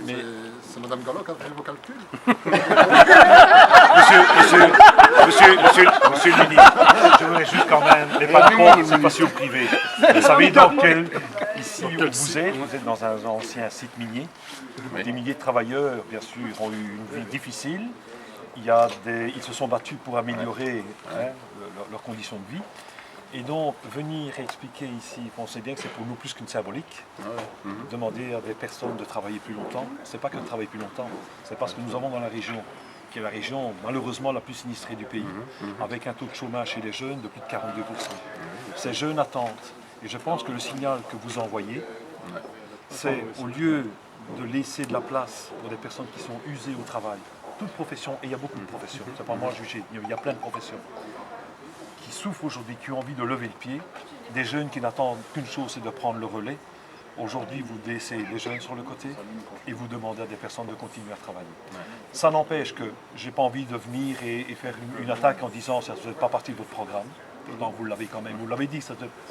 Mais c'est Mme Gallo qui a fait vos calculs. Monsieur le ministre, je voudrais juste quand même, les patrons, c'est pas sur privé. Vous savez dans quel, ici où vous êtes dans un ancien site minier. Des milliers de travailleurs, bien sûr, ont eu une vie difficile. Ils se sont battus pour améliorer leurs conditions de vie. Et donc, venir expliquer ici, on sait bien que c'est pour nous plus qu'une symbolique, demander à des personnes de travailler plus longtemps, c'est pas que de travailler plus longtemps, c'est parce que nous avons dans la région, qui est la région malheureusement la plus sinistrée du pays, avec un taux de chômage chez les jeunes de plus de 42%. Ces jeunes attendent. Et je pense que le signal que vous envoyez, c'est au lieu de laisser de la place pour des personnes qui sont usées au travail, toute profession, et il y a beaucoup de professions, c'est pas moi à juger, il y a plein de professions, qui souffrent aujourd'hui, qui ont envie de lever le pied, des jeunes qui n'attendent qu'une chose, c'est de prendre le relais. Aujourd'hui, vous laissez les jeunes sur le côté et vous demandez à des personnes de continuer à travailler. Ça n'empêche que je n'ai pas envie de venir et faire une attaque en disant ça ne fait pas partie de votre programme. Donc vous l'avez quand même, vous l'avez dit.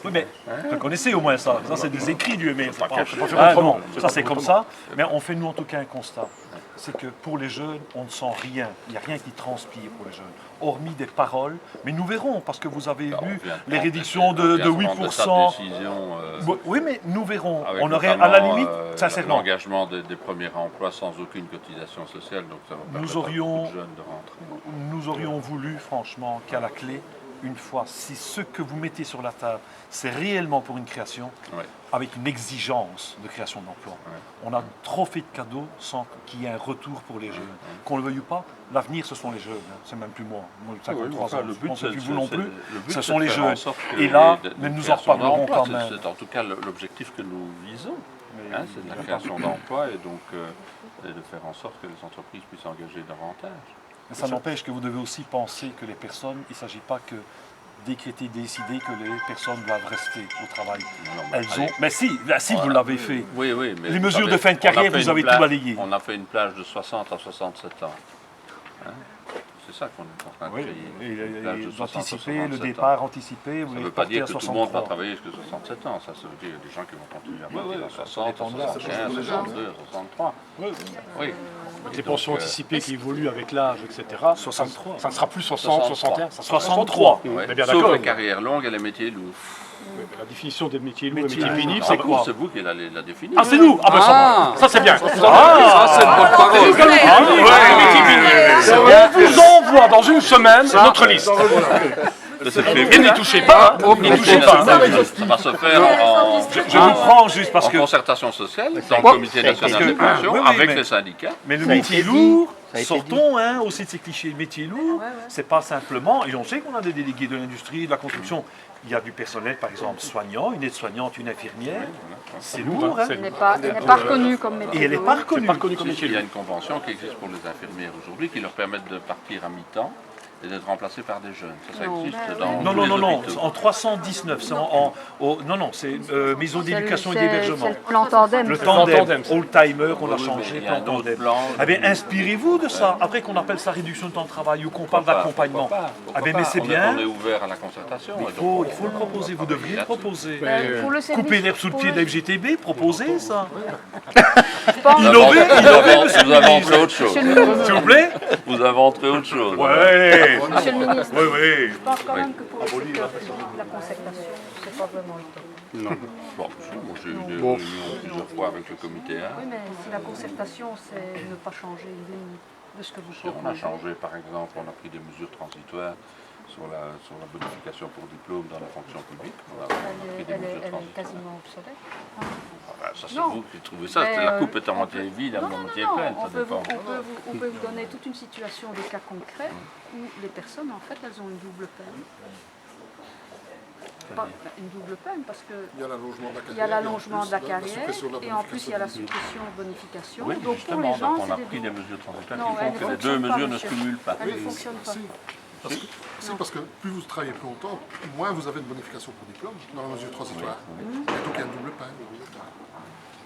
Oui, mais vous connaissez au moins ça. Ça, c'est des écrits du MR. Ça, c'est comme ça. Mais on fait, nous, en tout cas, un constat. C'est que pour les jeunes, on ne sent rien. Il n'y a rien qui transpire pour les jeunes, hormis des paroles. Mais nous verrons, parce que vous avez vu les réductions de 8%. Oui, mais nous verrons. On aurait, à la limite, sincèrement... L'engagement des premiers emplois sans aucune cotisation sociale, donc ça va permettre à beaucoup de jeunes de rentrer. Nous aurions voulu, franchement, qu'à la clé, une fois, si ce que vous mettez sur la table, c'est réellement pour une création, avec une exigence de création d'emplois. On a trop fait de cadeaux sans qu'il y ait un retour pour les jeunes. Qu'on le veuille ou pas, l'avenir, ce sont les jeunes. C'est même plus moi. Moi, 53 ans, le but, c'est plus vous non plus. Ce ce sont les jeunes. Et là, nous en reparlerons quand même. C'est en tout cas l'objectif que nous visons. C'est de la création d'emplois et donc de faire en sorte que les entreprises puissent engager davantage. Mais ça n'empêche que vous devez aussi penser que les personnes, il ne s'agit pas que décréter, décider que les personnes doivent rester au travail. Mais si vous l'avez fait. Oui, mais les mesures de fin de carrière, vous avez tout balayé. On a fait une plage de 60 à 67 ans. C'est ça qu'on est en train de créer. Anticiper, le départ anticipé, vous ça ne veut pas dire que tout le monde va travailler jusqu'à 67 ans. Ça veut dire qu'il y a des gens qui vont continuer à partir à 60, 75, 62, 63. Oui. Les pensions anticipées qui évoluent avec l'âge, etc. 63. Ça ne sera plus 60, 61, ça sera 63. Sauf les carrières longues et les métiers lourds. La définition des métiers lourds et métiers pénibles, c'est quoi? C'est vous qui la définissez. Ah, c'est nous. Ça c'est bien. Ça, c'est une bonne parole. On vous envoie dans une semaine notre liste. Et n'y touchez pas. N'y touchez pas. Ça va se faire je vous prends juste parce que... en concertation sociale, dans le comité national des pensions, avec les syndicats. Mais le métier lourd, sortons aussi de ces clichés. Le métier lourd, c'est pas simplement... Et on sait qu'on a des délégués de l'industrie, de la construction. Il y a du personnel, par exemple, soignant, une aide-soignante, une infirmière. C'est lourd, hein. Elle n'est pas reconnue comme métier. Et elle n'est pas reconnue. Il y a une convention qui existe pour les infirmières aujourd'hui qui leur permet de partir à mi-temps et d'être remplacés par des jeunes. Ça existe dans Non. En 319, c'est maison d'éducation et d'hébergement. C'est le plan tandem. Le tandem, old-timer, on a changé, plan tandem. Eh bien, inspirez-vous de ça. Après qu'on appelle ça réduction de temps de travail ou qu'on parle d'accompagnement. Eh bien, mais c'est bien. On est ouvert à la concertation. Il faut le proposer, vous devriez le proposer. Couper l'herbe sous le pied de la FGTB, proposez ça. Innover, vous avez entré autre chose. S'il vous plaît. Vous avez entré autre chose. Ouais. Monsieur le ministre, je pense quand même que pour la concertation, c'est pas vraiment le temps. Non. Bon, moi j'ai eu des réunions plusieurs fois avec le comité. Oui, mais si la concertation, c'est ne pas changer de ce que vous proposez. On a changé, par exemple, on a pris des mesures transitoires sur la bonification pour diplôme dans la fonction publique. Elle est quasiment obsolète. Ça, c'est vous qui trouvez ça. La coupe est à moitié vide, à moitié pleine. On peut vous donner toute une situation, des cas concrets, où les personnes, en fait, elles ont une double peine. Une double peine parce que il y a l'allongement de la carrière et en plus il y a la suppression de bonification. Oui, donc pour les gens, on a pris des mesures transitoires qui font que les deux mesures ne se cumulent pas. Elles ne fonctionnent pas. Parce que plus vous travaillez plus longtemps, moins vous avez de bonification pour diplôme dans la mesure transitoire. Et donc il y a une double peine.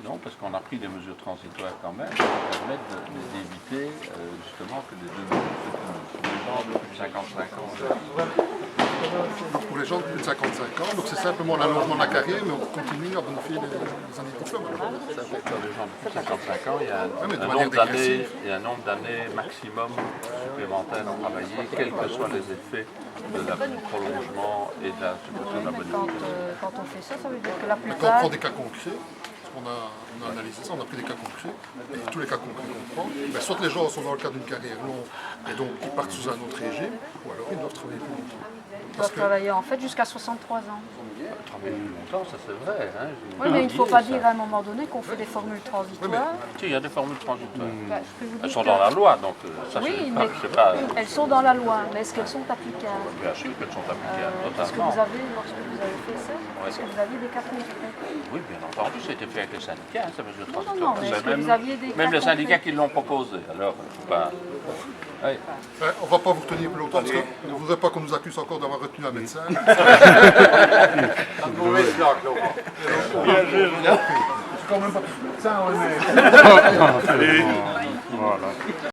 Non, parce qu'on a pris des mesures transitoires quand même qui permettent d'éviter justement que les deux mesures se cumulent. Les gens de plus de 55 ans. Donc pour les gens de plus de 55 ans, donc c'est simplement l'allongement de la carrière, mais on continue à bonifier les années de diplôme. Pour les gens de plus de 55 ans, il y a mais de un manière nombre d'années, dégressive. il y a un nombre d'années maximum supplémentaires à travailler, quels que soient les effets de la prolongement et de la suppression de la bonification. Quand on fait ça, ça veut dire que la Mais quand on plupart... prend des cas concrets, parce qu'on a analysé ça, on a pris des cas concrets, et tous les cas concrets qu'on prend, ben, soit les gens sont dans le cadre d'une carrière longue, et donc ils partent sous un autre régime, ou alors ils doivent travailler plus longtemps. Ils doivent travailler en fait jusqu'à 63 ans. Travailler plus longtemps, ça c'est vrai. Hein, Oui, mais il ne faut pas dire à un moment donné qu'on fait des formules transitoires. Si, il y a des formules transitoires. Je peux vous dire Elles sont que- dans la loi, donc ça Oui, c'est pas... elles sont dans la loi, mais est-ce qu'elles sont applicables? Bien sûr qu'elles sont applicables, Est-ce que totalement. vous avez, lorsque vous avez fait ça, est-ce que vous aviez des cas concrets? Oui, bien entendu, ça a été fait avec les syndicats, hein, ça mesure Non, transitoire. mais est-ce C'est que vous aviez des même cas les syndicats concrets? qui l'ont proposé, alors faut pas... Oui. On ne va pas vous retenir plus longtemps, parce que ne voudrais pas qu'on nous accuse encore d'avoir retenu un médecin. Allez, voilà.